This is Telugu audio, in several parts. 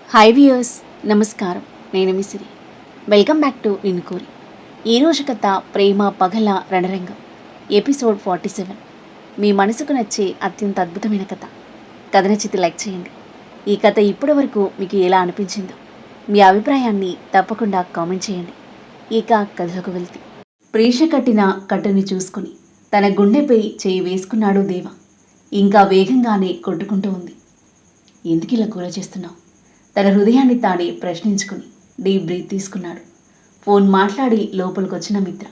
హాయ్ వ్యూయర్స్, నమస్కారం. నేను మీ సిరి. వెల్కమ్ బ్యాక్ టు నిన్ను కోరి. ఈరోజు కథ ప్రేమ పగల రణరంగం, ఎపిసోడ్ 47. మీ మనసుకు నచ్చే అత్యంత అద్భుతమైన కథ. కథ నచ్చితే లైక్ చేయండి. ఈ కథ ఇప్పటి వరకు మీకు ఎలా అనిపించిందో మీ అభిప్రాయాన్ని తప్పకుండా కామెంట్ చేయండి. ఇక కథలోకి వెళ్తే, ప్రేష కట్టిన కట్టుని చూసుకుని తన గుండెపై చేయి వేసుకున్నాడు దేవ. ఇంకా వేగంగానే కొట్టుకుంటూ ఉంది. ఎందుకు ఇలా కూర చేస్తున్నావు? తన హృదయాన్ని తానే ప్రశ్నించుకుని డీప్ బ్రీత్ తీసుకున్నాడు. ఫోన్ మాట్లాడి లోపలికొచ్చిన మిత్ర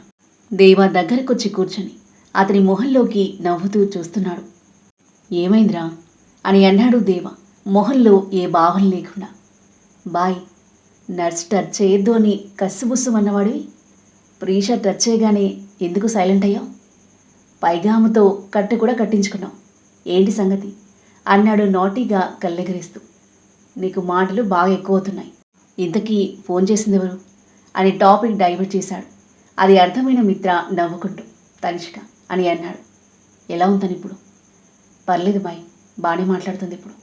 దేవా దగ్గరకొచ్చి కూర్చొని అతని మొహంలోకి నవ్వుతూ చూస్తున్నాడు. ఏమైందిరా అని అన్నాడు దేవ, మొహంలో ఏ భావం లేకుండా. బాయ్, నర్స్ టచ్ చేయొద్దు అని కస్సుబుస్సుమన్నవాడివి ప్రీష టచ్ చేయగానే ఎందుకు సైలెంట్ అయ్యావు? పైగా ఆమెతో కట్టు కూడా కట్టించుకున్నావు. ఏంటి సంగతి అన్నాడు నాటీగా కళ్ళెగరేస్తూ. నీకు మాటలు బాగా ఎక్కువ అవుతున్నాయి. ఇంతకీ ఫోన్ చేసింది ఎవరు అని టాపిక్ డైవర్ట్ చేశాడు. అది అర్థమైన మిత్ర నవ్వుకుంటూ తనిష్క అని అన్నాడు. ఎలా ఉందని ఇప్పుడు? పర్లేదు బాయ్, బాగానే మాట్లాడుతుంది ఇప్పుడు.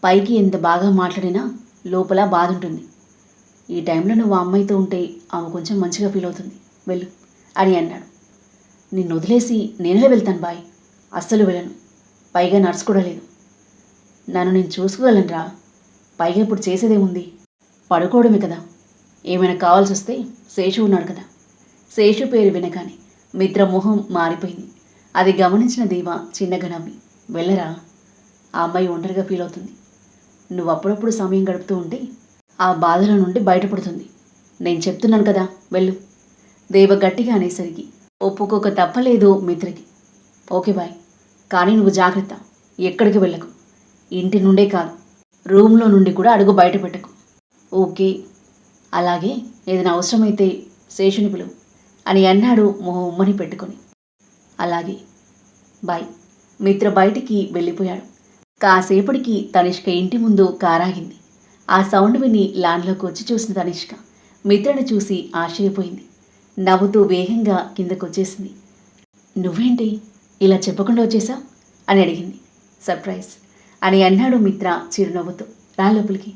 పైకి ఎంత బాగా మాట్లాడినా లోపల బాధ ఉంటుంది. ఈ టైంలో నువ్వు ఆ అమ్మాయితో ఉంటే ఆమె కొంచెం మంచిగా ఫీల్ అవుతుంది, వెళ్ళు అని అన్నాడు. నిన్ను వదిలేసి నేనే వెళ్తాను బాయ్. అస్సలు వెళ్ళను. పైగా నర్స్ కూడా లేదు. నన్ను నేను చూసుకోగలనురా. పైగా ఇప్పుడు చేసేదేముంది? పడుకోవడమే కదా. ఏమైనా కావాల్సి వస్తే శేషు ఉన్నాడు కదా. శేషు పేరు వినగానే మిత్ర మొహం మారిపోయింది. అది గమనించిన దేవ చిన్నగా నవ్వి, వెళ్ళరా, ఆ అమ్మాయి ఒంటరిగా ఫీల్ అవుతుంది. నువ్వు అప్పుడప్పుడు సమయం గడుపుతూ ఉంటే ఆ బాధల నుండి బయటపడుతుంది. నేను చెప్తున్నాను కదా, వెళ్ళు. దేవ గట్టిగా అనేసరికి ఒప్పుకోక తప్పలేదు మిత్రకి. ఓకే బాయ్, కానీ నువ్వు జాగ్రత్త, ఎక్కడికి వెళ్ళకు. ఇంటి నుండే కాదు, రూమ్లో నుండి కూడా అడుగు బయట పెట్టకు. ఓకే, అలాగే. ఏదైనా అవసరమైతే శేషుని పిలువు అని అన్నాడు మొహం ఉమ్మని పెట్టుకొని. అలాగే బాయ్. మిత్ర బయటికి వెళ్ళిపోయాడు. కాసేపటికి తనిష్క ఇంటి ముందు కారాగింది. ఆ సౌండ్ విని లాన్లోకి వచ్చి చూసిన తనిష్క మిత్రను చూసి ఆశ్చర్యపోయింది. నవ్వుతూ వేగంగా కిందకొచ్చేసింది. నువ్వేంటి ఇలా చెప్పకుండా వచ్చేసా అని అడిగింది. సర్ప్రైజ్ అని అన్నాడు మిత్ర చిరునవ్వుతూ. రా లోపలికి,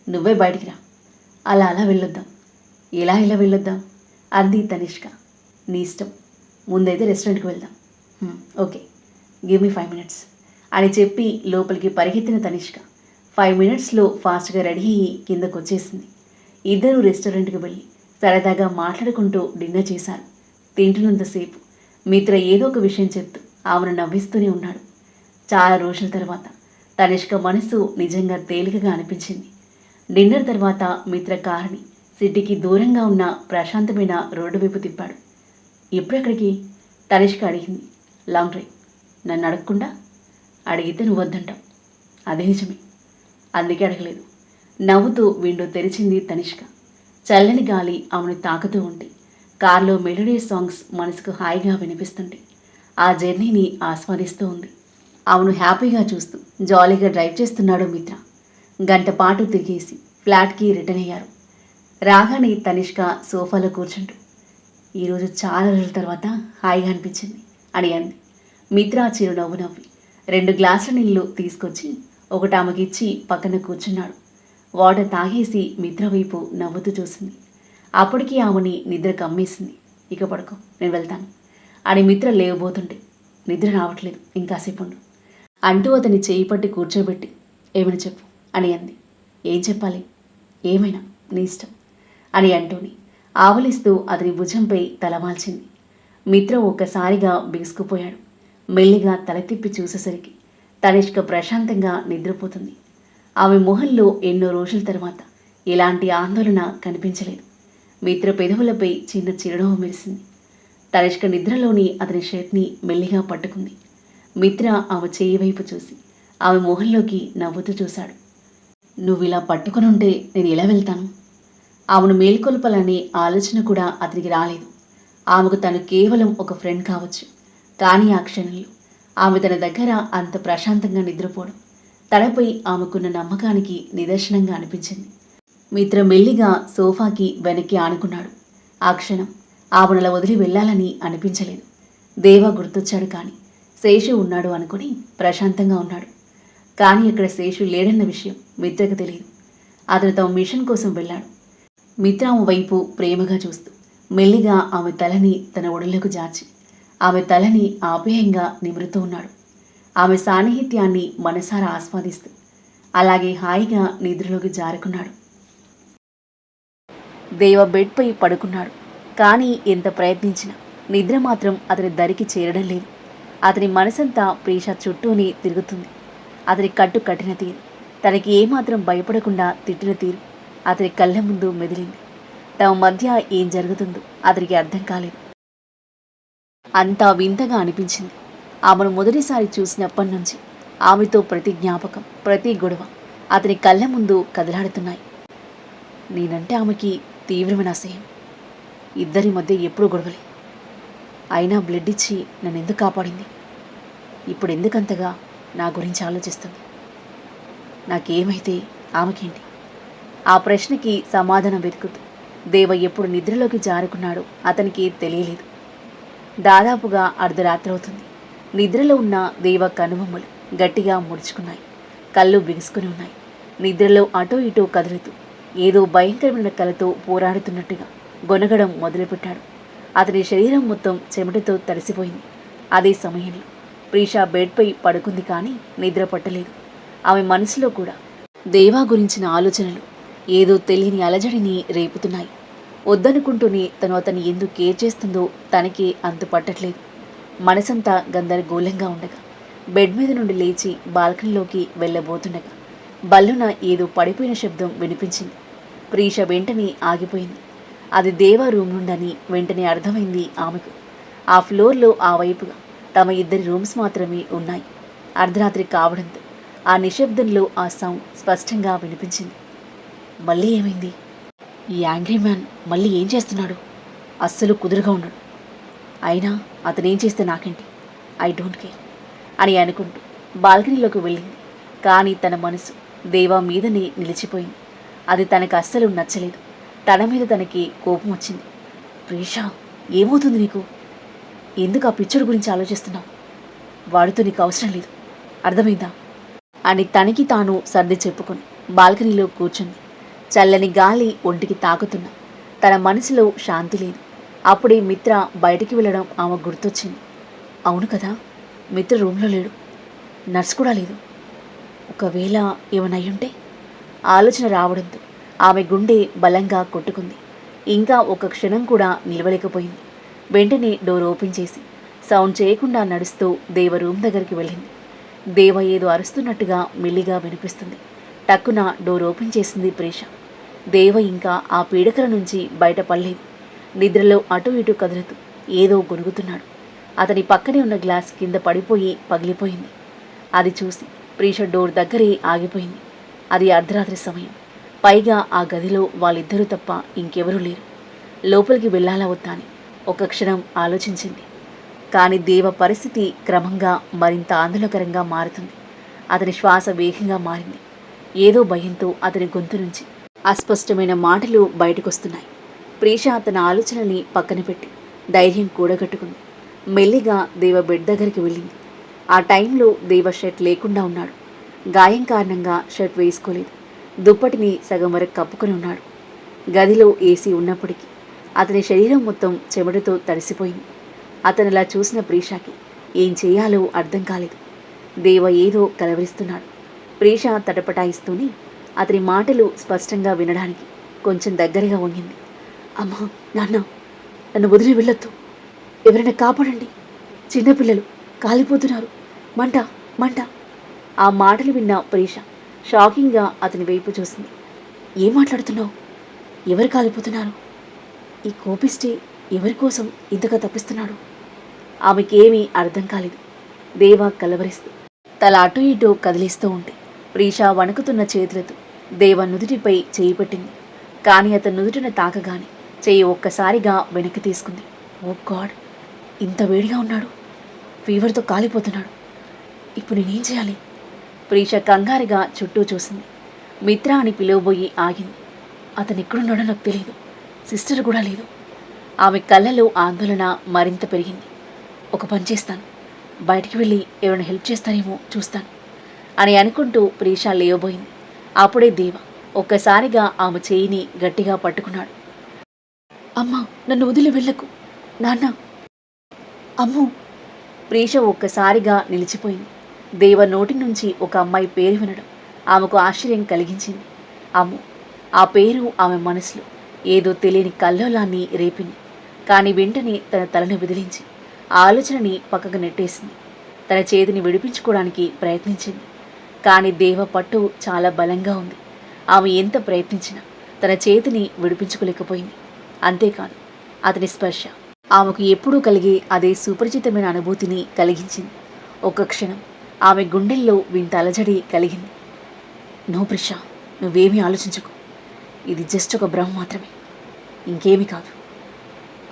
నువ్వే బయటికి రా. అలా అలా వెళ్ళొద్దాం. ఇలా వెళ్ళొద్దాం అంది తనిష్క. నీ ఇష్టం, ముందైతే రెస్టారెంట్కి వెళ్దాం. ఓకే, గివ్ మీ 5 minutes అని చెప్పి లోపలికి పరిగెత్తిన తనిష్క 5 minutesలో ఫాస్ట్గా రెడీ అయ్యి కిందకు వచ్చేసింది. ఇద్దరూ రెస్టారెంట్కి వెళ్ళి సరదాగా మాట్లాడుకుంటూ డిన్నర్ చేశారు. తింటున్నంతసేపు మిత్ర ఏదో ఒక విషయం చెప్తూ ఆమెను నవ్విస్తూనే ఉన్నాడు. చాలా రోజుల తర్వాత తనిష్క మనసు నిజంగా తేలికగా అనిపించింది. డిన్నర్ తర్వాత మిత్ర కారుని సిటీకి దూరంగా ఉన్న ప్రశాంతమైన రోడ్డు వైపు తిప్పాడు. ఎప్పుడెక్కడికి తనిష్క అడిగింది. Long drive. నన్ను అడగకుండా? అడిగితే నువ్వు వద్దంటావు. అదే నిజమే, అందుకే అడగలేదు. నవ్వుతూ విండో తెరిచింది తనిష్క. చల్లని గాలి ఆమెను తాకుతూ ఉంటే కారులో మెలోడియస్ సాంగ్స్ మనసుకు హాయిగా వినిపిస్తుంటే ఆ జర్నీని ఆస్వాదిస్తూ ఉంది. ఆమెను హ్యాపీగా చూస్తూ జాలీగా డ్రైవ్ చేస్తున్నాడు మిత్ర. గంట పాటు తిరిగేసి ఫ్లాట్కి రిటర్న్ అయ్యారు. రాగానే తనిష్క సోఫాలో కూర్చుంటూ, ఈరోజు చాలా రోజుల తర్వాత హాయిగా అనిపించింది అని అంది. మిత్ర చిరునవ్వు నవ్వి 2 గ్లాసుల నీళ్లు తీసుకొచ్చి ఒకటి ఆమెకిచ్చి పక్కన కూర్చున్నాడు. వాటర్ తాగేసి మిత్ర వైపు నవ్వుతూ చూసింది. అప్పటికి ఆమెని నిద్ర కమ్మేసింది. ఇక పడుకో, నేను వెళ్తాను అని మిత్ర లేవబోతుంటే, నిద్ర రావట్లేదు, ఇంకాసేపు ఉండు అంటూ అతని చేయి పట్టి కూర్చోబెట్టి, ఏమైనా చెప్పు అని అంది. ఏం చెప్పాలి? ఏమైనా, నీ ఇష్టం అని అంటూని ఆవలిస్తూ అతని భుజంపై తలవాల్చింది. మిత్ర ఒక్కసారిగా బిగుసుకుపోయాడు. మెల్లిగా తల తిప్పి చూసేసరికి తనిష్క ప్రశాంతంగా నిద్రపోతుంది. ఆమె మొహంలో ఎన్నో రోజుల తర్వాత ఎలాంటి ఆందోళన కనిపించలేదు. మిత్ర పెదవులపై చిన్న చిరునవ్వు మెరిసింది. తనిష్క నిద్రలోని అతని షర్ట్ని మెల్లిగా పట్టుకుంది. మిత్ర ఆమె చేయి వైపు చూసి ఆమె మొహంలోకి నవ్వుతూ చూశాడు. నువ్వు ఇలా పట్టుకుని ఉంటే నేను ఎలా వెళ్తాను? ఆమెను మేల్కొల్పాలనే ఆలోచన కూడా అతనికి రాలేదు. ఆమెకు తను కేవలం ఒక ఫ్రెండ్ కావచ్చు, కానీ ఆ క్షణంలో ఆమె తన దగ్గర అంత ప్రశాంతంగా నిద్రపోవడం తనపై ఆమెకున్న నమ్మకానికి నిదర్శనంగా అనిపించింది. మిత్ర మెల్లిగా సోఫాకి వెనక్కి ఆనుకున్నాడు. ఆ క్షణం ఆమెనలా వదిలి వెళ్ళాలని అనిపించలేదు. దేవా గుర్తొచ్చాడు, కానీ శేషు ఉన్నాడు అనుకుని ప్రశాంతంగా ఉన్నాడు. కానీ ఇక్కడ శేషు లేడన్న విషయం మిత్రకు తెలియదు. అతను తమ మిషన్ కోసం వెళ్ళాడు. మిత్ర ఆమె వైపు ప్రేమగా చూస్తూ మెల్లిగా ఆమె తలని తన ఒడిలోకి జార్చి ఆమె తలని ఆప్యాయంగా నిమురుతూ ఉన్నాడు. ఆమె సాన్నిహిత్యాన్ని మనసారా ఆస్వాదిస్తూ అలాగే హాయిగా నిద్రలోకి జారుకున్నాడు. దేవ బెడ్పై పడుకున్నాడు. కానీ ఎంత ప్రయత్నించినా నిద్ర మాత్రం అతని దరికి చేరడం లేదు. అతని మనసంతా ప్రీష చుట్టూనే తిరుగుతుంది. అతని కట్టు కట్టిన తీరు, తనకి ఏమాత్రం భయపడకుండా తిట్టిన తీరు అతని కళ్ళ ముందు మెదిలింది. తమ మధ్య ఏం జరుగుతుందో అతనికి అర్థం కాలేదు. అంతా వింతగా అనిపించింది. ఆమెను మొదటిసారి చూసినప్పటి నుంచి ఆమెతో ప్రతి జ్ఞాపకం, ప్రతి గొడవ అతని కళ్ళ ముందు కదలాడుతున్నాయి. నేనంటే ఆమెకి తీవ్రమైన అసహ్యం. ఇద్దరి మధ్య ఎప్పుడు గొడవలే. అయినా బ్లడ్ ఇచ్చి నన్ను ఎందుకు కాపాడింది? ఇప్పుడు ఎందుకంతగా నా గురించి ఆలోచిస్తుంది? నాకేమైతే ఆమెకేంటి? ఆ ప్రశ్నకి సమాధానం వెతుకుతూ దేవ ఎప్పుడు నిద్రలోకి జారుకున్నాడో అతనికి తెలియలేదు. దాదాపుగా అర్ధరాత్రి అవుతుంది. నిద్రలో ఉన్న దేవ కనుబొమ్మలు గట్టిగా ముడుచుకున్నాయి. కళ్ళు బిగుసుకుని ఉన్నాయి. నిద్రలో అటూ ఇటూ కదులుతూ ఏదో భయంకరమైన కలతో పోరాడుతున్నట్టుగా గొనగడం మొదలుపెట్టాడు. అతని శరీరం మొత్తం చెమటతో తడిసిపోయింది. అదే సమయంలో ప్రీష బెడ్పై పడుకుంది, కానీ నిద్ర పట్టలేదు. ఆమె మనసులో కూడా దేవా గురించిన ఆలోచనలు ఏదో తెలియని అలజడిని రేపుతున్నాయి. వద్దనుకుంటూనే తను అతన్ని ఎందుకు కేర్ చేస్తుందో తనకే అంతు పట్టట్లేదు. మనసంతా గందరగోళంగా ఉండగా బెడ్ మీద నుండి లేచి బాల్కనీలోకి వెళ్ళబోతుండగా బల్లున ఏదో పడిపోయిన శబ్దం వినిపించింది. ప్రీష వెంటనే ఆగిపోయింది. అది దేవా రూమ్ నుండని వెంటనే అర్థమైంది ఆమెకు. ఆ ఫ్లోర్లో ఆ వైపుగా తమ ఇద్దరి రూమ్స్ మాత్రమే ఉన్నాయి. అర్ధరాత్రి కావడంతో ఆ నిశ్శబ్దంలో ఆ సౌండ్ స్పష్టంగా వినిపించింది. మళ్ళీ ఏమైంది? ఈ యాంగ్రీ మ్యాన్ మళ్ళీ ఏం చేస్తున్నాడు? అస్సలు కుదురుగా ఉండడు. అయినా అతనేం చేస్తే నాకేంటి? ఐ డోంట్ కేర్ అని అనుకుంటూ బాల్కనీలోకి వెళ్ళింది. కానీ తన మనసు దేవా మీదనే నిలిచిపోయింది. అది తనకు అస్సలు నచ్చలేదు. తన మీద తనకి కోపం వచ్చింది. ప్రీషా, ఏమవుతుంది నీకు? ఎందుకు ఆ పిచ్చడు గురించి ఆలోచిస్తున్నావు? వాడితో నీకు అవసరం లేదు, అర్థమైందా అని తనకి తాను సర్ది చెప్పుకొని బాల్కనీలో కూర్చుంది. చల్లని గాలి ఒంటికి తాకుతున్నా తన మనసులో శాంతి లేదు. అప్పుడే మిత్ర బయటికి వెళ్ళడం ఆమె గుర్తొచ్చింది. అవును కదా, మిత్ర రూమ్లో లేడు, నర్స్ కూడా లేదు. ఒకవేళ ఏమనయ్యుంటే? ఆలోచన రావడంతో ఆమె గుండె బలంగా కొట్టుకుంది. ఇంకా ఒక క్షణం కూడా నిలవలేకపోయింది. వెంటనే డోర్ ఓపెన్ చేసి సౌండ్ చేయకుండా నడుస్తూ దేవ రూమ్ దగ్గరికి వెళ్ళింది. దేవ ఏదో అరుస్తున్నట్టుగా మెల్లిగా వినిపిస్తుంది. టక్కున డోర్ ఓపెన్ చేసింది ప్రీష. దేవ ఇంకా ఆ పీడకల నుంచి బయటపడలేదు. నిద్రలో అటూ ఇటూ కదులుతూ ఏదో గొనుగుతున్నాడు. అతని పక్కనే ఉన్న గ్లాస్ కింద పడిపోయి పగిలిపోయింది. అది చూసి ప్రీష డోర్ దగ్గరే ఆగిపోయింది. అది అర్ధరాత్రి సమయం. పైగా ఆ గదిలో వాళ్ళిద్దరూ తప్ప ఇంకెవరూ లేరు. లోపలికి వెళ్ళాలా వద్దా అని ఒక క్షణం ఆలోచించింది. కానీ దేవ పరిస్థితి క్రమంగా మరింత ఆందోళనకరంగా మారుతుంది. అతని శ్వాస వేగంగా మారింది. ఏదో భయంతో అతని గొంతు నుంచి అస్పష్టమైన మాటలు బయటకొస్తున్నాయి. ప్రీష తన ఆలోచనని పక్కన పెట్టి ధైర్యం కూడగట్టుకుంది. మెల్లిగా దేవ బెడ్ దగ్గరికి వెళ్ళింది. ఆ టైంలో దేవ షర్ట్ లేకుండా ఉన్నాడు. గాయం కారణంగా షర్ట్ వేసుకోలేదు. దుప్పటిని సగం వరకు కప్పుకొని ఉన్నాడు. గదిలో ఏసీ ఉన్నప్పటికీ అతని శరీరం మొత్తం చెమటతో తడిసిపోయింది. అతనిలా చూసిన ప్రీషాకి ఏం చేయాలో అర్థం కాలేదు. దేవ ఏదో కలవరిస్తున్నాడు. ప్రీష తటపటాయిస్తూనే అతని మాటలు స్పష్టంగా వినడానికి కొంచెం దగ్గరగా వంగింది. అమ్మా, నాన్న, నన్ను వదిలి వెళ్ళొద్దు, ఎవరైనా కాపాడండి, చిన్నపిల్లలు కాలిపోతున్నారు, మంట మంట. ఆ మాటలు విన్న ప్రీష షాకింగ్గా అతని వైపు చూసింది. ఏం మాట్లాడుతున్నావు? ఎవరు కాలిపోతున్నారు? ఈ కోపిష్టి ఎవరి కోసం ఇంతగా తప్పిస్తున్నాడు? ఆమెకేమీ అర్థం కాలేదు. దేవ కలవరిస్తూ తల అటు ఇటు కదిలిస్తూ ఉంటే ప్రీష వణుకుతున్న చేతులతో దేవ నుదుటిపై చేయి పెట్టింది. కానీ అతను నుదుటిన తాకగానే చెయ్యి ఒక్కసారిగా వెనక్కి తీసుకుంది. ఓ గాడ్, ఇంత వేడిగా ఉన్నాడు, ఫీవర్తో కాలిపోతున్నాడు. ఇప్పుడు నేనేం చేయాలి? ప్రీష కంగారుగా చుట్టూ చూసింది. మిత్ర అని పిలువబోయి ఆగింది. అతను ఎక్కడున్నాడో నాకు తెలియదు, సిస్టర్ కూడా లేదు. ఆమె కళ్ళలో ఆందోళన మరింత పెరిగింది. ఒక పని చేస్తాను, బయటికి వెళ్ళి ఎవరైనా హెల్ప్ చేస్తారేమో చూస్తాను అని అనుకుంటూ ప్రీష లేవబోయింది. అప్పుడే దేవ ఒక్కసారిగా ఆమె చేయిని గట్టిగా పట్టుకున్నాడు. అమ్మా, నన్ను వదిలి వెళ్ళకు నాన్న. అమ్మో! ప్రీష ఒక్కసారిగా నిలిచిపోయింది. దేవ నోటి నుంచి ఒక అమ్మాయి పేరు వినడం ఆమెకు ఆశ్చర్యం కలిగించింది. అమ్మో! ఆ పేరు ఆమె మనసులో ఏదో తెలియని కల్లోలాన్ని రేపింది. కానీ వెంటనే తన తలను విదిలించి ఆ ఆలోచనని పక్కకు నెట్టేసింది. తన చేతిని విడిపించుకోవడానికి ప్రయత్నించింది. కానీ దేవ పట్టు చాలా బలంగా ఉంది. ఆమె ఎంత ప్రయత్నించినా తన చేతిని విడిపించుకోలేకపోయింది. అంతేకాదు, అతని స్పర్శ ఆమెకు ఎప్పుడూ కలిగే అదే సుపరిచితమైన అనుభూతిని కలిగించింది. ఒక్క క్షణం ఆమె గుండెల్లో వింత అలజడి కలిగింది. నో ప్రిష, నువ్వేమీ ఆలోచించకు. ఇది జస్ట్ ఒక భ్రమ మాత్రమే, ఇంకేమీ కాదు.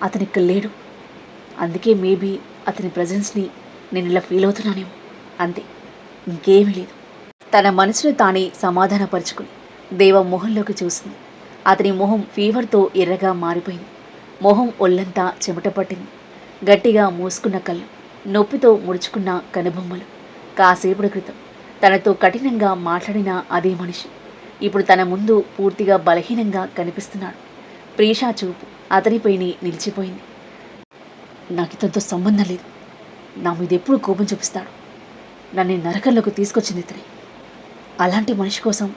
అతను ఇక్కడ లేడు, అందుకే మేబీ అతని ప్రజెన్స్ని నేను ఇలా ఫీల్ అవుతున్నానేమో, అంతే, ఇంకేమీ లేదు. తన మనసును తానే సమాధానపరుచుకుని దేవ మొహంలోకి చూసింది. అతని మొహం ఫీవర్తో ఎర్రగా మారిపోయింది. మొహం ఒళ్ళంతా చెమట పట్టింది. గట్టిగా మూసుకున్న కళ్ళు, నొప్పితో ముడుచుకున్న కనుబొమ్మలు. కాసేపటి క్రితం తనతో కఠినంగా మాట్లాడిన అదే మనిషి ఇప్పుడు తన ముందు పూర్తిగా బలహీనంగా కనిపిస్తున్నాడు. ప్రీషా చూపు అతనిపైనే నిలిచిపోయింది. నాకు ఇతనితో సంబంధం లేదు. నా మీద ఎప్పుడు కోపం చూపిస్తాడు. నన్ను నరకంలోకి తీసుకొచ్చింది ఇతనే. అలాంటి మనిషి కోసం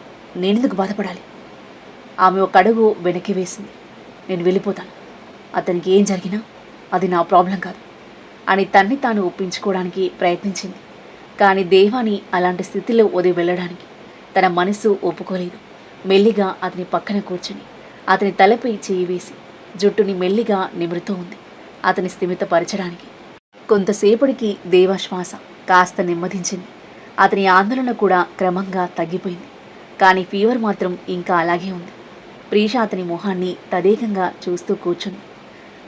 నేనెందుకు బాధపడాలి? ఆమె ఒక అడుగు వెనక్కి వేసింది. నేను వెళ్ళిపోతాను. అతనికి ఏం జరిగినా అది నా ప్రాబ్లం కాదు అని తన్ని తాను ఒప్పించుకోవడానికి ప్రయత్నించింది. కానీ దేవాని అలాంటి స్థితిలో వదిలి వెళ్ళడానికి తన మనసు ఒప్పుకోలేదు. మెల్లిగా అతని పక్కన కూర్చుని అతని తలపై చేయి వేసి జుట్టుని మెల్లిగా నిమురుతూ ఉంది అతని స్థిమితపరచడానికి. కొంతసేపటికి దేవ శ్వాస కాస్త నెమ్మదించింది. అతని ఆందోళన కూడా క్రమంగా తగ్గిపోయింది. కానీ ఫీవర్ మాత్రం ఇంకా అలాగే ఉంది. ప్రీష అతని మొహాన్ని తదేకంగా చూస్తూ కూర్చుంది.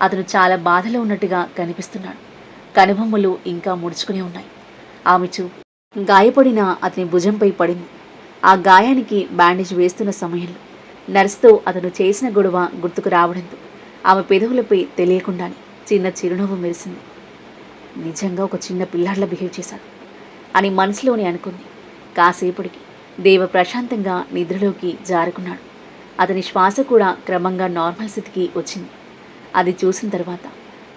అతను చాలా బాధలో ఉన్నట్టుగా కనిపిస్తున్నాడు. కనుబొమ్మలు ఇంకా ముడుచుకునే ఉన్నాయి. ఆమె చూపు గాయపడిన అతని భుజంపై పడింది. ఆ గాయానికి బ్యాండేజ్ వేస్తున్న సమయంలో నర్సుతో అతను చేసిన గొడవ గుర్తుకు రావడంతో ఆమె పెదవులపై తెలియకుండానే చిన్న చిరునవ్వు మెరిసింది. నిజంగా ఒక చిన్న పిల్లాడిలా బిహేవ్ చేశాడు అని మనసులోనే అనుకుంది. కాసేపటికి దేవ ప్రశాంతంగా నిద్రలోకి జారుకున్నాడు. అతని శ్వాస కూడా క్రమంగా నార్మల్ స్థితికి వచ్చింది. అది చూసిన తర్వాత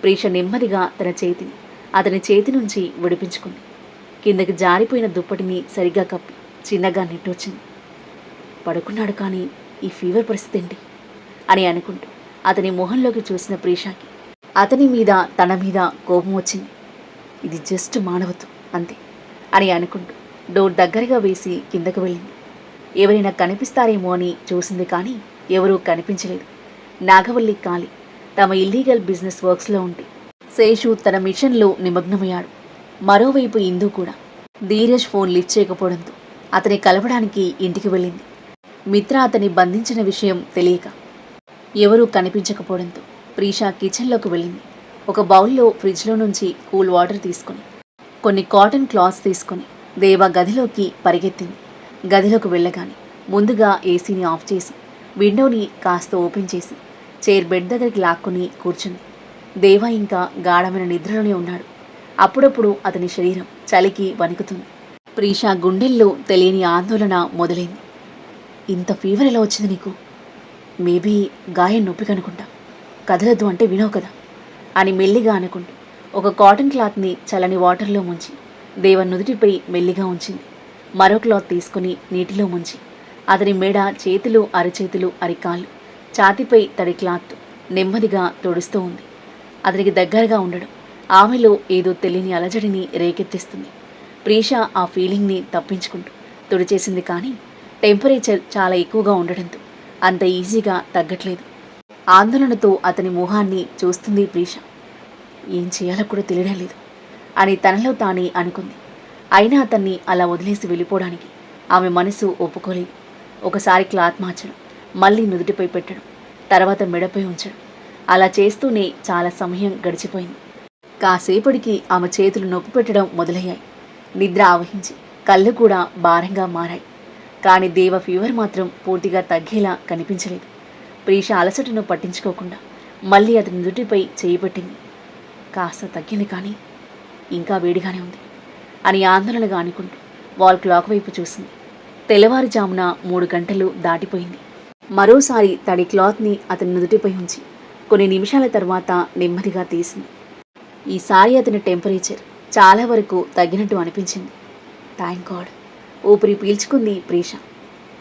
ప్రీష నెమ్మదిగా తన చేతిని అతని చేతి నుంచి విడిపించుకుంది. కిందకి జారిపోయిన దుప్పటిని సరిగ్గా కప్పి చిన్నగా నిట్టొచ్చింది. పడుకున్నాడు, కానీ ఈ ఫీవర్ పరిస్థితి ఏంటి అని అనుకుంటూ అతని మొహంలోకి చూసిన ప్రీషాకి అతని మీద తన మీద కోపం వచ్చింది. ఇది జస్ట్ మానవత్వం అంతే అని అనుకుంటూ డోర్ దగ్గరగా వేసి కిందకు వెళ్ళింది. ఎవరైనా కనిపిస్తారేమో అని చూసింది, కానీ ఎవరూ కనిపించలేదు. నాగవల్లి కాలి తమ ఇల్లీగల్ బిజినెస్ వర్క్స్లో ఉంటే శేషు తన మిషన్లో నిమగ్నమయ్యాడు. మరోవైపు ఇందు కూడా ధీరజ్ ఫోన్ లిఫ్ట్ చేయకపోవడంతో అతని కలవడానికి ఇంటికి వెళ్ళింది. మిత్ర అతని బంధించిన విషయం తెలియక ఎవరూ కనిపించకపోవడంతో ప్రీషా కిచెన్లోకి వెళ్ళింది. ఒక బౌల్లో ఫ్రిడ్జ్లో నుంచి కూల్ వాటర్ తీసుకొని కొన్ని కాటన్ క్లాత్స్ తీసుకొని దేవ గదిలోకి పరిగెత్తింది. గదిలోకి వెళ్ళగానే ముందుగా ఏసీని ఆఫ్ చేసి విండోని కాస్త ఓపెన్ చేసి చైర్ బెడ్ దగ్గరికి లాక్కుని కూర్చుంది. దేవ ఇంకా గాఢమైన నిద్రలోనే ఉన్నాడు. అప్పుడప్పుడు అతని శరీరం చలికి వణుకుతుంది. ప్రీషా గుండెల్లో తెలియని ఆందోళన మొదలైంది. ఇంత ఫీవర్ ఎలా వచ్చింది నీకు? మేబీ గాయం నొప్పి కనుకుంటా. కదలద్దు అంటే వినవు కదా అని మెల్లిగా అనుకుంటూ ఒక కాటన్ క్లాత్ని చల్లని వాటర్లో ముంచి దేవ నుదుటిపై మెల్లిగా ఉంచింది. మరో క్లాత్ తీసుకుని నీటిలో ముంచి అతని మెడ, చేతులు, అరచేతులు, అరికాళ్ళు, ఛాతీపై తడి క్లాత్ నెమ్మదిగా తుడుస్తూ ఉంది. అతనికి దగ్గరగా ఉండడం ఆమెలో ఏదో తెలియని అలజడిని రేకెత్తిస్తుంది. ప్రీష ఆ ఫీలింగ్ని తప్పించుకుంటూ తుడిచేసింది, కానీ టెంపరేచర్ చాలా ఎక్కువగా ఉండడంతో అంత ఈజీగా తగ్గట్లేదు. ఆందోళనతో అతని మొహాన్ని చూస్తుంది ప్రీష. ఏం చేయాలో కూడా తెలియడం లేదు అని తనలో తానే అనుకుంది. అయినా అతన్ని అలా వదిలేసి వెళ్ళిపోవడానికి ఆమె మనసు ఒప్పుకోలేదు. ఒకసారి క్లాత్ మార్చడం, మళ్ళీ నుదుటిపై పెట్టడం, తర్వాత మెడపై ఉంచడం, అలా చేస్తూనే చాలా సమయం గడిచిపోయింది. కాసేపటికి ఆమె చేతులు నొప్పి పెట్టడం మొదలయ్యాయి. నిద్ర ఆవహించి కళ్ళు కూడా భారంగా మారాయి. కానీ దేవ ఫీవర్ మాత్రం పూర్తిగా తగ్గేలా కనిపించలేదు. ప్రీష అలసటను పట్టించుకోకుండా మళ్ళీ అతని నుదుటిపై చేయి పెట్టింది. కాస్త తగ్గింది, కానీ ఇంకా వేడిగానే ఉంది అని ఆందోళనగా అనుకుంటూ వాల్ క్లాక్ వైపు చూసింది. తెల్లవారుజామున 3 గంటలు దాటిపోయింది. మరోసారి తడి క్లాత్ని అతని నుదుటిపై ఉంచి కొన్ని నిమిషాల తర్వాత నెమ్మదిగా తీసింది. ఈసారి అతని టెంపరేచర్ చాలా వరకు తగ్గినట్టు అనిపించింది. Thank God. ఊపిరి పీల్చుకుంది ప్రీష.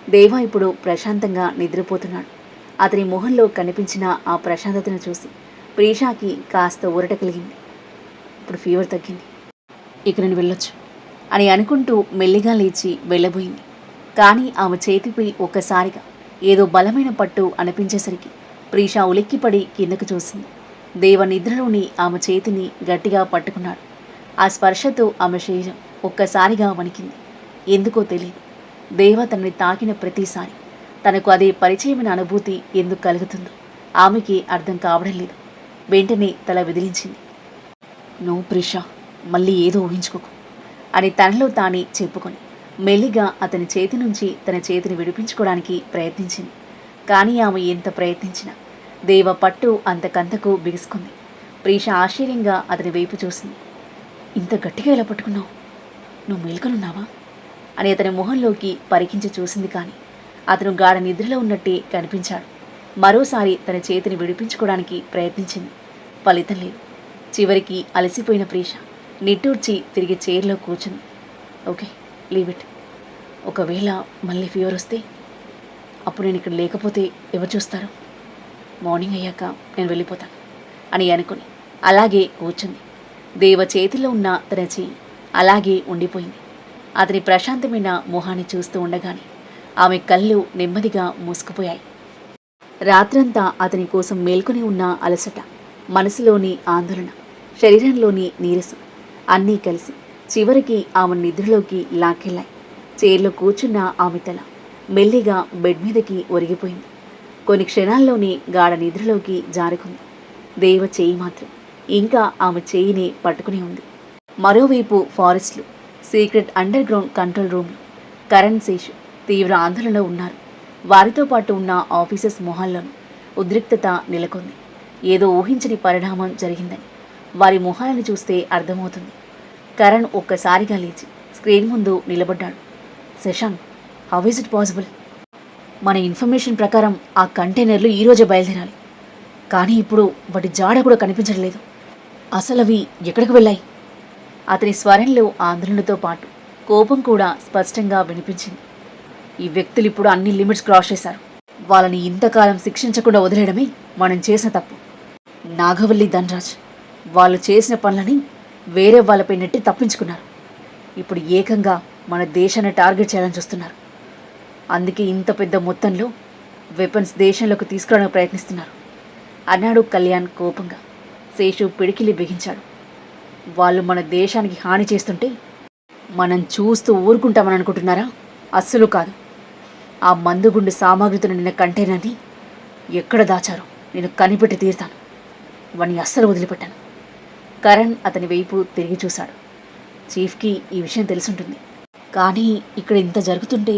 దేవా ఇప్పుడు ప్రశాంతంగా నిద్రపోతున్నాడు. అతని మొహంలో కనిపించిన ఆ ప్రశాంతతను చూసి ప్రీషాకి కాస్త ఊరట కలిగింది. ఇప్పుడు ఫీవర్ తగ్గింది, ఇక నేను వెళ్ళొచ్చు అని అనుకుంటూ మెల్లిగా లేచి వెళ్ళబోయింది. కానీ ఆమె చేతిపై ఒక్కసారిగా ఏదో బలమైన పట్టు అనిపించేసరికి ప్రీష ఉలిక్కిపడి కిందకు చూసింది. దేవ నిద్రలోని ఆమె చేతిని గట్టిగా పట్టుకున్నాడు. ఆ స్పర్శతో ఆమె శరీరం ఒక్కసారిగా వణికింది. ఎందుకో తెలియదు, దేవ తనని తాకిన ప్రతిసారి తనకు అదే పరిచయమైన అనుభూతి ఎందుకు కలుగుతుందో ఆమెకి అర్థం కావడం లేదు. వెంటనే తల విదిలించింది. నో ప్రీషా, మళ్ళీ ఏదో ఊహించుకోకు అని తనలో తానే చెప్పుకొని మెల్లిగా అతని చేతి నుంచి తన చేతిని విడిపించుకోవడానికి ప్రయత్నించింది. కానీ ఆమె ఎంత ప్రయత్నించినా దేవ పట్టు అంతకంతకు బిగుసుకుంది. ప్రీష ఆశ్చర్యంగా అతని వైపు చూసింది. ఇంత గట్టిగా ఎలా పట్టుకున్నావు? నువ్వు మేల్కొనున్నావా అని అతని మొహంలోకి పరికించి చూసింది. కానీ అతను గాఢ నిద్రలో ఉన్నట్టే కనిపించాడు. మరోసారి తన చేతిని విడిపించుకోవడానికి ప్రయత్నించింది. ఫలితం లేదు. చివరికి అలసిపోయిన ప్రీష నిట్టూర్చి తిరిగి చైర్లో కూర్చుంది. Okay, leave it. ఒకవేళ మళ్ళీ ఫీవర్ వస్తే అప్పుడు నేను ఇక్కడ లేకపోతే ఎవరు చూస్తారు? మార్నింగ్ అయ్యాక నేను వెళ్ళిపోతాను అని అనుకుని అలాగే కూర్చుంది. దేవ చేతిలో ఉన్న తన చెయ్యి అలాగే ఉండిపోయింది. అతని ప్రశాంతమైన మొహాన్ని చూస్తూ ఉండగానే ఆమె కళ్ళు నెమ్మదిగా మూసుకుపోయాయి. రాత్రంతా అతని కోసం మేల్కొని ఉన్న అలసట, మనసులోని ఆందోళన, శరీరంలోని నీరసం అన్నీ కలిసి చివరికి ఆమె నిద్రలోకి లాక్కెళ్ళాయి. చైర్లో కూర్చున్న ఆమె తల మెల్లిగా బెడ్ మీదకి ఒరిగిపోయింది. కొన్ని క్షణాల్లోనే గాఢ నిద్రలోకి జారుకుంది. దేవ చేయి మాత్రం ఇంకా ఆమె చేయిని పట్టుకుని ఉంది. మరోవైపు ఫారెస్ట్లో సీక్రెట్ అండర్ గ్రౌండ్ కంట్రోల్ రూమ్లో కరణ్, శేషు తీవ్ర ఆందోళనలో ఉన్నారు. వారితో పాటు ఉన్న ఆఫీసర్స్ మొహాల్లోనూ ఉద్రిక్తత నెలకొంది. ఏదో ఊహించని పరిణామం జరిగిందని వారి మొహాలను చూస్తే అర్థమవుతుంది. కరణ్ ఒక్కసారిగా లేచి స్క్రీన్ ముందు నిలబడ్డాడు. Shashank, how is it possible? మన ఇన్ఫర్మేషన్ ప్రకారం ఆ కంటైనర్లు ఈరోజే బయలుదేరాలి. కానీ ఇప్పుడు వాటి జాడ కూడా కనిపించడం లేదు. అసలు అవి ఎక్కడికి వెళ్ళాయి? అతని స్వరంలో ఆందోళనతో పాటు కోపం కూడా స్పష్టంగా వినిపించింది. ఈ వ్యక్తులు ఇప్పుడు అన్ని లిమిట్స్ క్రాస్ చేశారు. వాళ్ళని ఇంతకాలం శిక్షించకుండా వదిలేయడమే మనం చేసిన తప్పు. నాగవల్లి, ధనరాజ్ వాళ్ళు చేసిన పనులని వేరే వాళ్ళపై నెట్టి తప్పించుకున్నారు. ఇప్పుడు ఏకంగా మన దేశాన్ని టార్గెట్ చేయాలని చూస్తున్నారు. అందుకే ఇంత పెద్ద మొత్తంలో వెపన్స్ దేశంలోకి తీసుకురావడానికి ప్రయత్నిస్తున్నారు అన్నాడు కళ్యాణ్ కోపంగా. శేషు పిడికిలి బిగించాడు. వాళ్ళు మన దేశానికి హాని చేస్తుంటే మనం చూస్తూ ఊరుకుంటామని అనుకుంటున్నారా? అస్సలు కాదు. ఆ మందుగుండు సామాగ్రితో నిన్న కంటైనర్ని ఎక్కడ దాచారో నేను కనిపెట్టి తీరుతాను. వాణ్ణి అస్సలు వదిలిపెట్టాను. కరణ్ అతని వైపు తిరిగి చూశాడు. చీఫ్కి ఈ విషయం తెలుసుంటుంది. కానీ ఇక్కడ ఇంత జరుగుతుంటే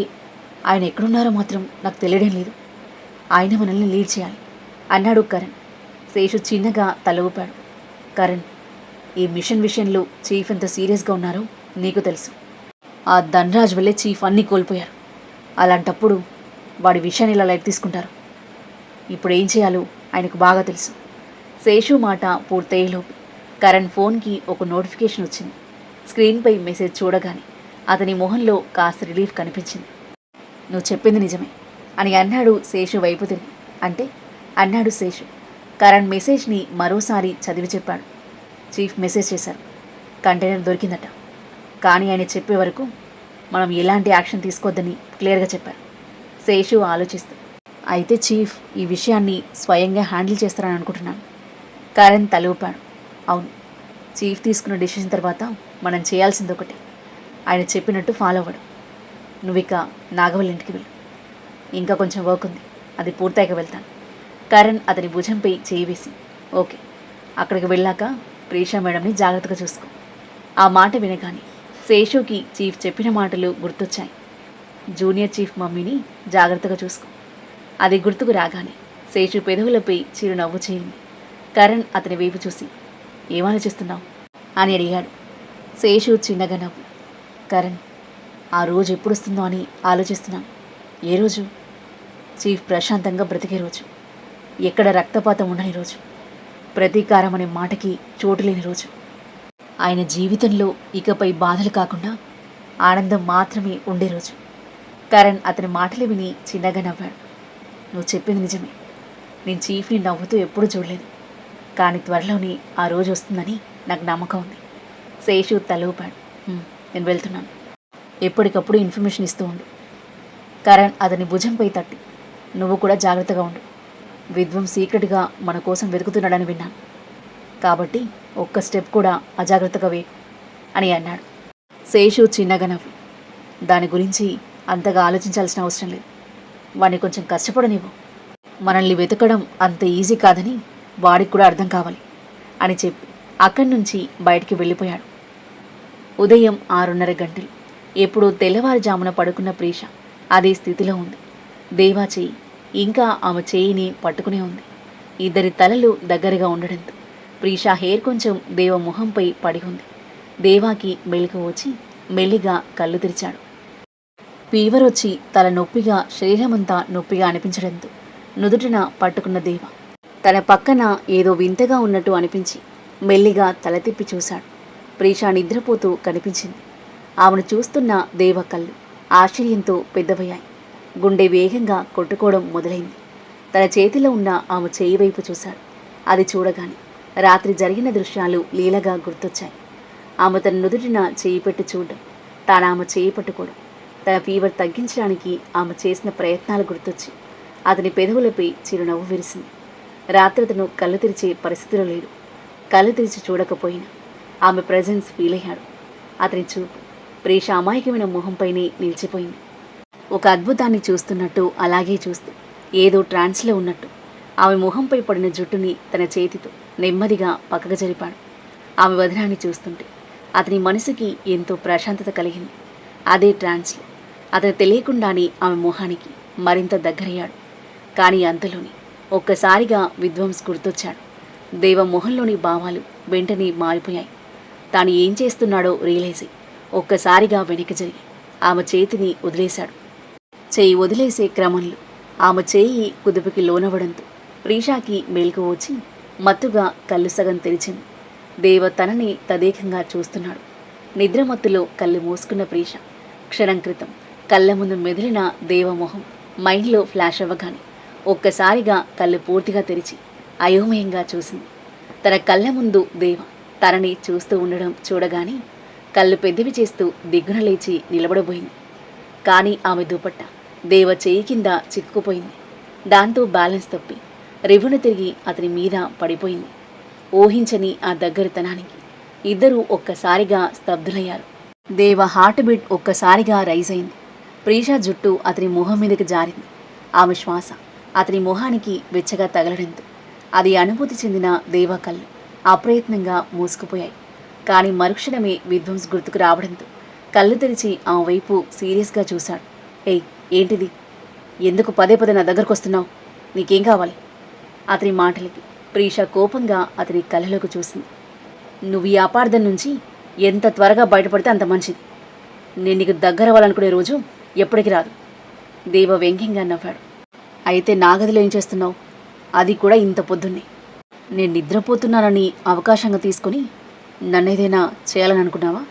ఆయన ఎక్కడున్నారో మాత్రం నాకు తెలియడం లేదు. ఆయన మనల్ని లీడ్ చేయాలి అన్నాడు కరణ్. శేషు చిన్నగా తల ఊపాడు. కరణ్, ఈ మిషన్ విషయంలో చీఫ్ ఎంత సీరియస్గా ఉన్నారో నీకు తెలుసు. ఆ ధనరాజ్ వల్లే చీఫ్ అన్నీ కోల్పోయారు. అలాంటప్పుడు వాడి విషయాన్ని ఇలా లైట్ తీసుకుంటారు. ఇప్పుడు ఏం చేయాలో ఆయనకు బాగా తెలుసు. శేషు మాట పూర్తయ్యేలోపు కరణ్ ఫోన్కి ఒక నోటిఫికేషన్ వచ్చింది. స్క్రీన్పై మెసేజ్ చూడగానే అతని మొహంలో కాస్త రిలీఫ్ కనిపించింది. నువ్వు చెప్పింది నిజమే అని అన్నాడు శేషు వైపు తిరిగి. అంటే అన్నాడు శేషు. కరణ్ మెసేజ్ని మరోసారి చదివి చెప్పాడు. చీఫ్ మెసేజ్ చేశారు, కంటైనర్ దొరికిందట. కానీ ఆయన చెప్పే వరకు మనం ఎలాంటి యాక్షన్ తీసుకోవద్దని క్లియర్గా చెప్పారు. శేషు ఆలోచిస్తూ, అయితే చీఫ్ ఈ విషయాన్ని స్వయంగా హ్యాండిల్ చేస్తారని అనుకుంటున్నాను. కరణ్ తల ఊపాడు. అవును, చీఫ్ తీసుకున్న డెసిషన్ తర్వాత మనం చేయాల్సింది ఒకటే, ఆయన చెప్పినట్టు ఫాలో అవ్వడం. నువ్వు ఇక నాగవల్లి ఇంటికి వెళ్ళు. ఇంకా కొంచెం వర్క్ ఉంది, అది పూర్తయ్యాక వెళ్తాను. కరణ్ అతని భుజంపై చేయి వేసి, ఓకే, అక్కడికి వెళ్ళాక ప్రీషా మేడంని జాగ్రత్తగా చూసుకో. ఆ మాట వినగానే శేషుకి చీఫ్ చెప్పిన మాటలు గుర్తొచ్చాయి. జూనియర్ చీఫ్ మమ్మీని జాగ్రత్తగా చూసుకో. అది గుర్తుకు రాగానే శేషు పెదవులపై చిరునవ్వు చేరింది. కరణ్ అతని వైపు చూసి, ఏమాలోచిస్తున్నావు అని అడిగాడు. శేషు చిన్నగా నవ్వు, కరణ్, ఆ రోజు ఎప్పుడొస్తుందో అని ఆలోచిస్తున్నాను. ఏ రోజు? చీఫ్ ప్రశాంతంగా బ్రతికే రోజు, ఎక్కడ రక్తపాతం ఉండని రోజు, ప్రతీకారం అనే మాటకి చోటు లేని రోజు, ఆయన జీవితంలో ఇకపై బాధలు కాకుండా ఆనందం మాత్రమే ఉండే రోజు. కరణ్ అతని మాటలు విని చిన్నగా నవ్వాడు. నువ్వు చెప్పింది నిజమే. నేను చీఫ్ని నవ్వుతూ ఎప్పుడూ చూడలేదు. కానీ త్వరలోనే ఆ రోజు వస్తుందని నాకు నమ్మకం ఉంది. శేషు తలూపాడు. నేను వెళ్తున్నాను. ఎప్పటికప్పుడు ఇన్ఫర్మేషన్ ఇస్తూ ఉండు. కరణ్ అతని భుజంపై తట్టి, నువ్వు కూడా జాగ్రత్తగా ఉండు. విద్వం సీక్రెట్గా మన కోసం వెతుకుతున్నాడని విన్నాను. కాబట్టి ఒక్క స్టెప్ కూడా అజాగ్రత్తగా వేయకు అని అన్నాడు. శేషు చిన్నగా నవ్వి, దాని గురించి అంతగా ఆలోచించాల్సిన అవసరం లేదు. వాడిని కొంచెం కష్టపడనివ్వు. మనల్ని వెతకడం అంత ఈజీ కాదని వాడికి కూడా అర్థం కావాలి అని చెప్పి అక్కడి నుంచి బయటికి వెళ్ళిపోయాడు. ఉదయం 6:30 గంటలు. ఎప్పుడూ తెల్లవారుజామున పడుకున్న ప్రీష అదే స్థితిలో ఉంది. దేవా చెయ్యి ఇంకా ఆమె చేయిని పట్టుకునే ఉంది. ఇద్దరి తలలు దగ్గరగా ఉండడంతో ప్రీష హెయిర్ కొంచెం దేవ మొహంపై పడి ఉంది. దేవాకి మెలకు వచ్చి మెల్లిగా కళ్ళు తెరిచాడు. ఫీవర్ వచ్చి తల నొప్పిగా, శరీరమంతా నొప్పిగా అనిపించడంతో నుదుటిన పట్టుకున్న దేవ తన పక్కన ఏదో వింతగా ఉన్నట్టు అనిపించి మెల్లిగా తల తిప్పి చూశాడు. ప్రీష నిద్రపోతూ కనిపించింది. ఆమెను చూస్తున్న దేవ కళ్ళు ఆశ్చర్యంతో పెద్దవయ్యాయి. గుండె వేగంగా కొట్టుకోవడం మొదలైంది. తన చేతిలో ఉన్న ఆమె చేయి వైపు చూశాడు. అది చూడగానే రాత్రి జరిగిన దృశ్యాలు లీలగా గుర్తొచ్చాయి. ఆమె తన నుదుటిన చేయి పెట్టి చూడడం, తాను ఆమె చేయి పట్టుకోవడం, తన ఫీవర్ తగ్గించడానికి ఆమె చేసిన ప్రయత్నాలు గుర్తొచ్చి అతని పెదవులపై చిరునవ్వు విరిసింది. రాత్రి అతను కళ్ళు తెరిచే పరిస్థితిలో లేడు. కళ్ళు తెరిచి చూడకపోయినా ఆమె ప్రెజెన్స్ ఫీల్ అయ్యాడు. అతని చూపు ప్రీష అమాయకమైన మొహంపైనే నిలిచిపోయింది. ఒక అద్భుతాన్ని చూస్తున్నట్టు అలాగే చూస్తూ ఏదో ట్రాన్స్లో ఉన్నట్టు ఆమె మొహంపై పడిన జుట్టుని తన చేతితో నెమ్మదిగా పక్కకు జరిపాడు. ఆమె వదనాన్ని చూస్తుంటే అతని మనసుకి ఎంతో ప్రశాంతత కలిగింది. అదే ట్రాన్స్లో అతను తెలియకుండానే ఆమె మొహానికి మరింత దగ్గరయ్యాడు. కానీ అంతలోని ఒక్కసారిగా విద్వాంస్ గుర్తొచ్చాడు. దేవ మొహంలోని భావాలు వెంటనే మారిపోయాయి. తాను ఏం చేస్తున్నాడో రియలైజ్ అయి ఒక్కసారిగా వెనక్కి జరిగి ఆమె చేతిని వదిలేశాడు. చేయి వదిలేసే క్రమంలో ఆమె చేయి కుదుపుకి లోనవడంతో ప్రీషాకి మేల్కు వచ్చి మత్తుగా కళ్ళు సగం తెరిచింది. దేవ తనని తదేకంగా చూస్తున్నాడు. నిద్రమత్తులో కళ్ళు మూసుకున్న ప్రీష క్షణం క్రితం కళ్ళ ముందు మెదిలిన దేవమొహం మైండ్లో ఫ్లాష్ అవ్వగానే ఒక్కసారిగా కళ్ళు పూర్తిగా తెరిచి అయోమయంగా చూసింది. తన కళ్ళ ముందు దేవ తనని చూస్తూ ఉండడం చూడగానే కళ్ళు పెద్దవి చేస్తూ దిగ్గున లేచి నిలబడబోయింది. కానీ ఆమె దుపట్టా దేవ చేయి కింద చిక్కుకుపోయింది. దాంతో బ్యాలెన్స్ తప్పి రివ్వున తిరిగి అతని మీద పడిపోయింది. ఊహించని ఆ దగ్గరతనానికి ఇద్దరూ ఒక్కసారిగా స్తబ్దులయ్యారు. దేవ హార్ట్ బీట్ ఒక్కసారిగా రైజ్ అయింది. ప్రీషా జుట్టు అతని మొహం మీదకి జారింది. ఆమె శ్వాస అతని మొహానికి వెచ్చగా తగలడంతో అది అనుభూతి చెందిన దేవ కళ్ళు అప్రయత్నంగా మూసుకుపోయాయి. కానీ మరుక్షణమే విధ్వంస్ గుర్తుకు రావడంతో కళ్ళు తెరిచి ఆమె వైపు సీరియస్గా చూశాడు. ఏయ్, ఏంటిది? ఎందుకు పదే పదే నా దగ్గరకు వస్తున్నావు? నీకేం కావాలి? అతని మాటలకి ప్రీష కోపంగా అతని కళ్ళలోకి చూసింది. నువ్వు ఈ అపార్థం నుంచి ఎంత త్వరగా బయటపడితే అంత మంచిది. నేను నీకు దగ్గర అవ్వాలనుకునే రోజు ఎప్పటికి రాదు. దేవ వ్యంగ్యంగా నవ్వాడు. అయితే నా గదిలో ఏం చేస్తున్నావు? అది కూడా ఇంత పొద్దున్నే. నేను నిద్రపోతున్నానని అవకాశంగా తీసుకుని నన్నేదైనా చేయాలని అనుకున్నావా?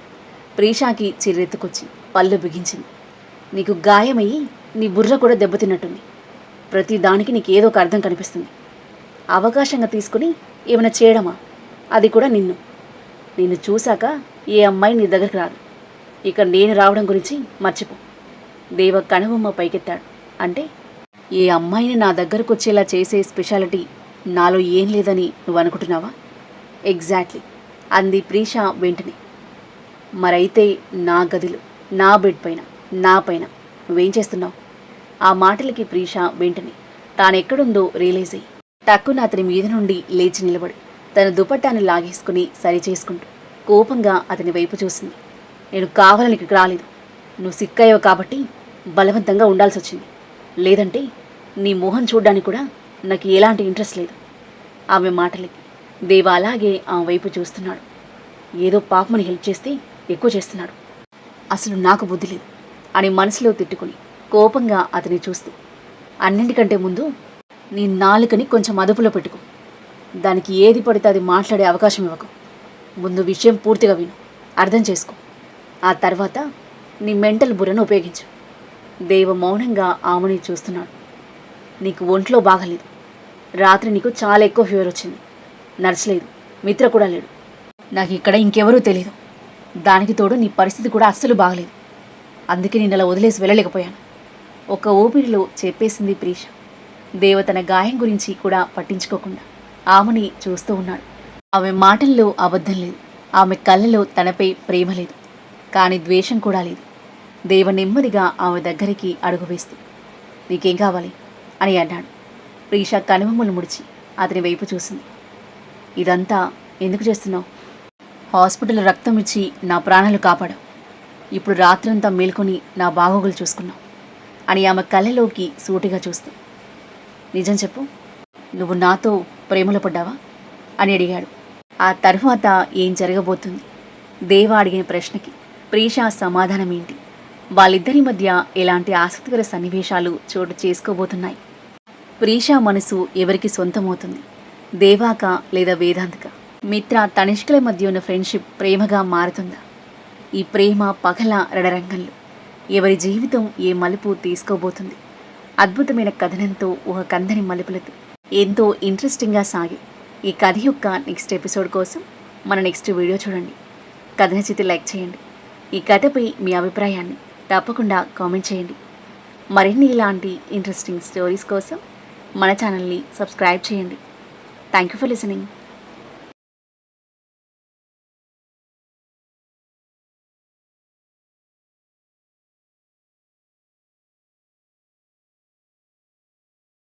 ప్రీషాకి చిరెత్తుకొచ్చి పళ్ళు బిగించింది. నీకు గాయమయ్యి నీ బుర్ర కూడా దెబ్బతిన్నట్టుంది. ప్రతి దానికి నీకేదో ఒక అర్థం కనిపిస్తుంది. అవకాశంగా తీసుకుని ఏమైనా చేయడమా? అది కూడా నిన్ను చూశాక ఏ అమ్మాయి నీ దగ్గరికి రాదు. ఇక నేను రావడం గురించి మర్చిపో. దేవ కనుబొమ్మ పైకెత్తాడు. అంటే ఏ అమ్మాయిని నా దగ్గరకు వచ్చేలా చేసే స్పెషాలిటీ నాలో ఏం లేదని నువ్వు అనుకుంటున్నావా? ఎగ్జాక్ట్లీ అంది ప్రీష వెంటనే. మరైతే నా గదిలో, నా బెడ్ పైన, నా పైన నువ్వేం చేస్తున్నావు? ఆ మాటలకి ప్రీష వెంటనే తానెక్కడుందో రియలైజ్ అయ్యి టక్కున అతని మీద నుండి లేచి నిలబడి తన దుపట్టాన్ని లాగేసుకుని సరిచేసుకుంటూ కోపంగా అతని వైపు చూసింది. నేను కావాలని ఇక్కడికి రాలేదు. నువ్వు సిక్కయ్యావు కాబట్టి బలవంతంగా ఉండాల్సి వచ్చింది. లేదంటే నీ మొహం చూడ్డానికి కూడా నాకు ఎలాంటి ఇంట్రెస్ట్ లేదు. ఆమె మాటలకి దేవ అలాగే ఆమె వైపు చూస్తున్నాడు. ఏదో పాపమని హెల్ప్ చేస్తే ఎక్కువ చేస్తున్నాడు. అసలు నాకు బుద్ధి లేదు. అని మనసులో తిట్టుకుని కోపంగా అతని చూస్తూ, అన్నింటికంటే ముందు నీ నాలుకని కొంచెం అదుపులో పెట్టుకో. దానికి ఏది పడితే అది మాట్లాడే అవకాశం ఇవ్వకు. ముందు విషయం పూర్తిగా విను, అర్థం చేసుకో. ఆ తర్వాత నీ మెంటల్ బుర్రను ఉపయోగించు. దేవ మౌనంగా ఆమెని చూస్తున్నాడు. నీకు ఒంట్లో బాగలేదు. రాత్రి నీకు చాలా ఎక్కువ ఫీవర్ వచ్చింది. నర్స్ లేదు, మిత్ర కూడా లేడు. నాకు ఇక్కడ ఇంకెవరూ తెలియదు. దానికి తోడు నీ పరిస్థితి కూడా అస్సలు బాగలేదు. అందుకే నేను అలా వదిలేసి వెళ్ళలేకపోయాను. ఒక ఊపిరిలో చెప్పేసింది ప్రీష. దేవ తన గాయం గురించి కూడా పట్టించుకోకుండా ఆమెని చూస్తూ ఉన్నాడు. ఆమె మాటల్లో అబద్ధం లేదు. ఆమె కళ్ళలో తనపై ప్రేమ లేదు, కానీ ద్వేషం కూడా లేదు. దేవ నెమ్మదిగా ఆమె దగ్గరికి అడుగు వేస్తూ, నీకేం కావాలి అని అన్నాడు. ప్రీష కనుబొమ్మలు ముడిచి అతని వైపు చూసింది. ఇదంతా ఎందుకు చేస్తున్నావు? హాస్పిటల్ రక్తం ఇచ్చి నా ప్రాణాలు కాపాడావు. ఇప్పుడు రాత్రంతా మేల్కొని నా బాగోగులు చూసుకున్నావు అని ఆమె కళ్ళలోకి సూటిగా చూస్తూ, నిజం చెప్పు, నువ్వు నాతో ప్రేమలో పడ్డావా అని అడిగాడు. ఆ తర్వాత ఏం జరగబోతుంది? దేవ అడిగిన ప్రశ్నకి ప్రీష సమాధానం ఏంటి? వాళ్ళిద్దరి మధ్య ఎలాంటి ఆసక్తికర సన్నివేశాలు చోటు చేసుకోబోతున్నాయి? ప్రీష మనసు ఎవరికి సొంతమవుతుంది? దేవాక లేదా వేదాంతక? మిత్ర తనిష్కల మధ్య ఉన్న ఫ్రెండ్షిప్ ప్రేమగా మారుతుందా? ఈ ప్రేమ పగల రణరంగంలో ఎవరి జీవితం ఏ మలుపు తీసుకోబోతుంది? అద్భుతమైన కథనంతో ఒక కందని మలుపులతో ఎంతో ఇంట్రెస్టింగ్గా సాగే ఈ కథ యొక్క నెక్స్ట్ ఎపిసోడ్ కోసం మన నెక్స్ట్ వీడియో చూడండి. కథ నచ్చితే లైక్ చేయండి. ఈ కథపై మీ అభిప్రాయాన్ని తప్పకుండా కామెంట్ చేయండి. మరిన్ని ఇలాంటి ఇంట్రెస్టింగ్ స్టోరీస్ కోసం మన ఛానల్ని సబ్స్క్రైబ్ చేయండి. Thank you for listening.